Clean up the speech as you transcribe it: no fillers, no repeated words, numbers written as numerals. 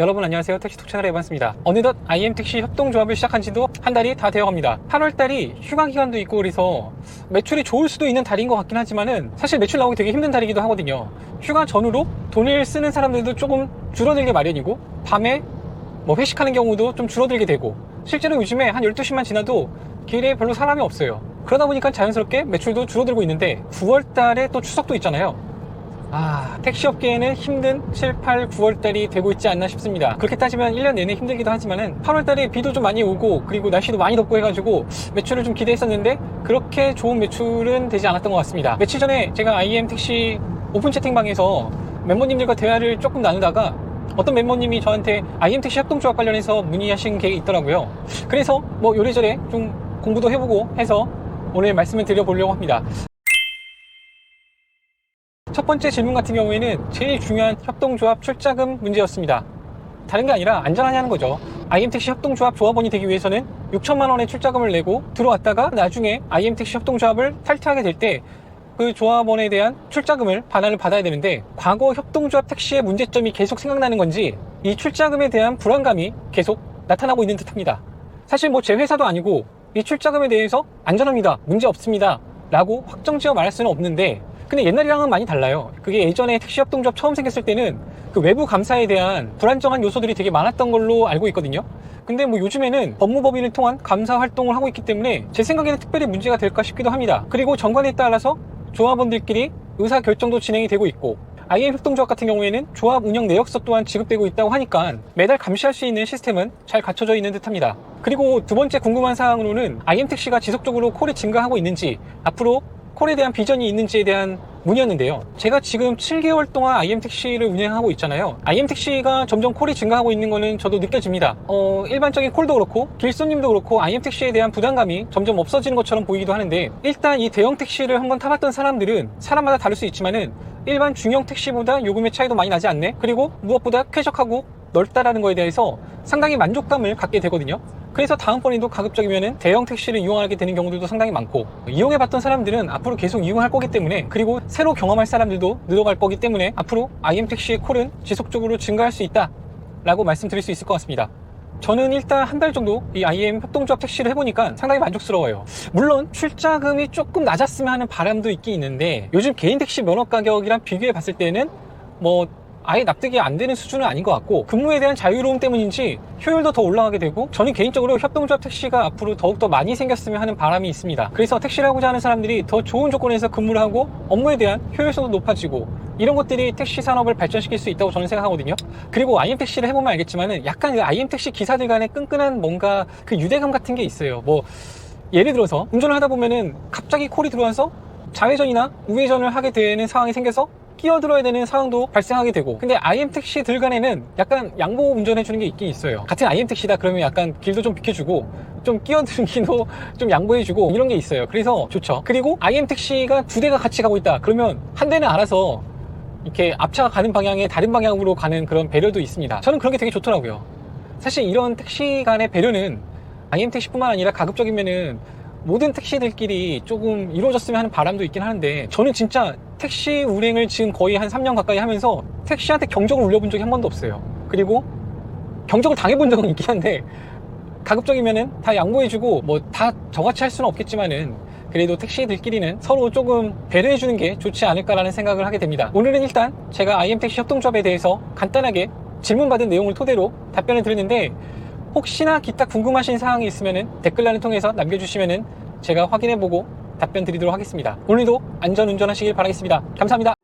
여러분 안녕하세요. 택시톡 채널의 에반스입니다. 어느덧 IM택시 협동조합을 시작한 지도 한 달이 다 되어갑니다. 8월달이 휴가 기간도 있고 그래서 매출이 좋을 수도 있는 달인 것 같긴 하지만은 사실 매출 나오기 되게 힘든 달이기도 하거든요. 휴가 전후로 돈을 쓰는 사람들도 조금 줄어들게 마련이고 밤에 뭐 회식하는 경우도 좀 줄어들게 되고 실제로 요즘에 한 12시만 지나도 길에 별로 사람이 없어요. 그러다 보니까 자연스럽게 매출도 줄어들고 있는데 9월달에 또 추석도 있잖아요. 택시업계에는 힘든 7, 8, 9월달이 되고 있지 않나 싶습니다. 그렇게 따지면 1년 내내 힘들기도 하지만은 8월달에 비도 좀 많이 오고 그리고 날씨도 많이 덥고 해가지고 매출을 좀 기대했었는데 그렇게 좋은 매출은 되지 않았던 것 같습니다. 며칠 전에 제가 IM택시 오픈 채팅방에서 멤버님들과 대화를 조금 나누다가 어떤 멤버님이 저한테 IM택시 협동조합 관련해서 문의하신 게 있더라고요. 그래서 뭐 요래저래 좀 공부도 해보고 해서 오늘 말씀을 드려보려고 합니다. 첫 번째 질문 같은 경우에는 제일 중요한 협동조합 출자금 문제였습니다. 다른 게 아니라 안전하냐는 거죠. IM택시 협동조합 조합원이 되기 위해서는 6천만 원의 출자금을 내고 들어왔다가 나중에 IM택시 협동조합을 탈퇴하게 될 때 그 조합원에 대한 출자금을 반환을 받아야 되는데 과거 협동조합 택시의 문제점이 계속 생각나는 건지 이 출자금에 대한 불안감이 계속 나타나고 있는 듯합니다. 사실 뭐 제 회사도 아니고 이 출자금에 대해서 안전합니다, 문제 없습니다 라고 확정지어 말할 수는 없는데 근데 옛날이랑은 많이 달라요. 그게 예전에 택시협동조합 처음 생겼을 때는 그 외부 감사에 대한 불안정한 요소들이 되게 많았던 걸로 알고 있거든요. 근데 뭐 요즘에는 법무법인을 통한 감사 활동을 하고 있기 때문에 제 생각에는 특별히 문제가 될까 싶기도 합니다. 그리고 정관에 따라서 조합원들끼리 의사결정도 진행이 되고 있고 IM협동조합 같은 경우에는 조합 운영 내역서 또한 지급되고 있다고 하니까 매달 감시할 수 있는 시스템은 잘 갖춰져 있는 듯합니다. 그리고 두 번째 궁금한 사항으로는 IM택시가 지속적으로 콜이 증가하고 있는지 앞으로 콜에 대한 비전이 있는지에 대한 문의였는데요. 제가 지금 7개월 동안 IM택시를 운행하고 있잖아요. IM택시가 점점 콜이 증가하고 있는 거는 저도 느껴집니다. 일반적인 콜도 그렇고 길손님도 그렇고 IM택시에 대한 부담감이 점점 없어지는 것처럼 보이기도 하는데 일단 이 대형 택시를 한번 타봤던 사람들은 사람마다 다를 수 있지만은 일반 중형 택시보다 요금의 차이도 많이 나지 않네? 그리고 무엇보다 쾌적하고 넓다라는 거에 대해서 상당히 만족감을 갖게 되거든요. 그래서 다음번에도 가급적이면 대형 택시를 이용하게 되는 경우들도 상당히 많고 이용해봤던 사람들은 앞으로 계속 이용할 거기 때문에 그리고 새로 경험할 사람들도 늘어갈 거기 때문에 앞으로 IM택시의 콜은 지속적으로 증가할 수 있다 라고 말씀드릴 수 있을 것 같습니다. 저는 일단 한 달 정도 이 IM 협동조합 택시를 해보니까 상당히 만족스러워요. 물론 출자금이 조금 낮았으면 하는 바람도 있긴 있는데 요즘 개인 택시 면허 가격이랑 비교해 봤을 때는 뭐 아예 납득이 안 되는 수준은 아닌 것 같고 근무에 대한 자유로움 때문인지 효율도 더 올라가게 되고 저는 개인적으로 협동조합 택시가 앞으로 더욱더 많이 생겼으면 하는 바람이 있습니다. 그래서 택시를 하고자 하는 사람들이 더 좋은 조건에서 근무를 하고 업무에 대한 효율성도 높아지고 이런 것들이 택시 산업을 발전시킬 수 있다고 저는 생각하거든요. 그리고 IM택시를 해보면 알겠지만은 약간 그 IM택시 기사들 간의 끈끈한 뭔가 그 유대감 같은 게 있어요. 뭐 예를 들어서 운전을 하다 보면은 갑자기 콜이 들어와서 좌회전이나 우회전을 하게 되는 상황이 생겨서 끼어들어야 되는 상황도 발생하게 되고 근데 IM택시들 간에는 약간 양보 운전해주는 게 있긴 있어요. 같은 IM택시다 그러면 약간 길도 좀 비켜주고 좀 끼어들기도 좀 양보해주고 이런 게 있어요. 그래서 좋죠. 그리고 IM택시가 두 대가 같이 가고 있다 그러면 한 대는 알아서 이렇게 앞차가 가는 방향에 다른 방향으로 가는 그런 배려도 있습니다. 저는 그런 게 되게 좋더라고요. 사실 이런 택시 간의 배려는 IM택시뿐만 아니라 가급적이면은 모든 택시들끼리 조금 이루어졌으면 하는 바람도 있긴 하는데 저는 진짜 택시 운행을 지금 거의 한 3년 가까이 하면서 택시한테 경적을 울려본 적이 한 번도 없어요. 그리고 경적을 당해본 적은 있긴 한데 가급적이면은 다 양보해주고 뭐 다 저같이 할 수는 없겠지만은 그래도 택시들끼리는 서로 조금 배려해주는 게 좋지 않을까라는 생각을 하게 됩니다. 오늘은 일단 제가 IM택시 협동조합에 대해서 간단하게 질문받은 내용을 토대로 답변을 드렸는데 혹시나 기타 궁금하신 사항이 있으면 댓글란을 통해서 남겨주시면 제가 확인해보고 답변 드리도록 하겠습니다. 오늘도 안전운전하시길 바라겠습니다. 감사합니다.